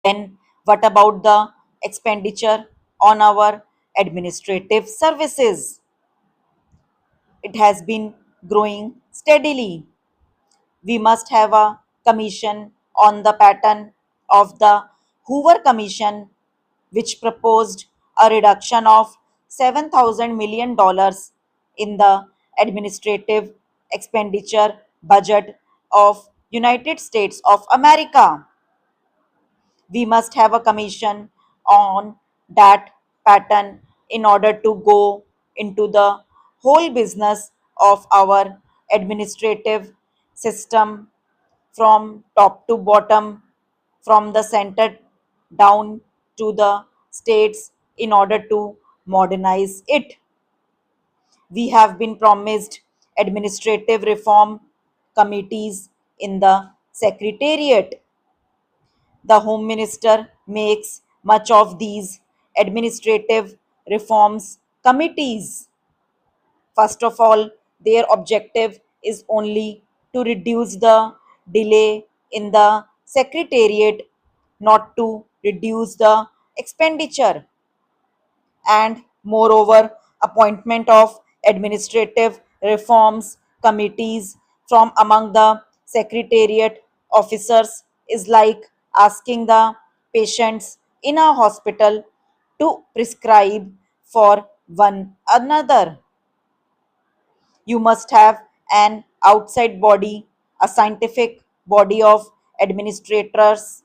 Then, what about the expenditure on our administrative services? It has been growing steadily. We must have a commission on the pattern of the Hoover Commission, which proposed a reduction of $7,000 million in the administrative expenditure budget of United States of America. We must have a commission on that pattern in order to go into the whole business of our administrative system from top to bottom, from the center down to the states in order to modernize it. We have been promised administrative reform committees in the secretariat. The Home Minister makes much of these administrative reforms committees. First of all, their objective is only to reduce the delay in the secretariat, not to reduce the expenditure. And moreover, appointment of administrative reforms committees from among the secretariat officers is like asking the patients in a hospital to prescribe for one another. You must have an outside body, a scientific body of administrators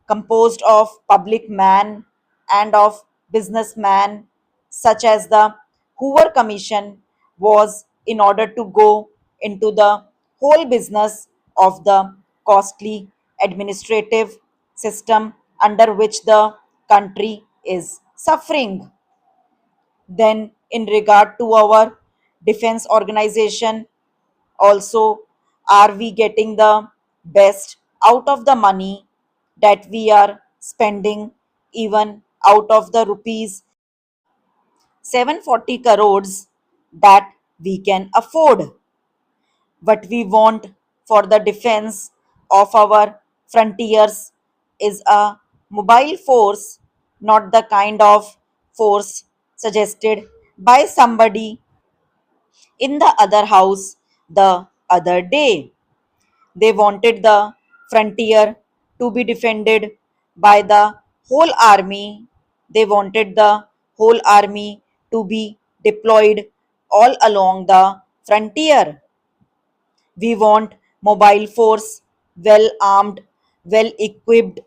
composed of public man and of businessman, such as the Hoover Commission was, in order to go into the whole business of the costly administrative system under which the country is suffering. Then, in regard to our defense organization, also, are we getting the best out of the money that we are spending, even out of the rupees 740 crores that we can afford? What we want for the defense of our frontiers is a mobile force, not the kind of force suggested by somebody in the other house the other day. They wanted the frontier to be defended by the whole army. They wanted the whole army to be deployed all along the frontier. We want mobile force, well armed, well equipped,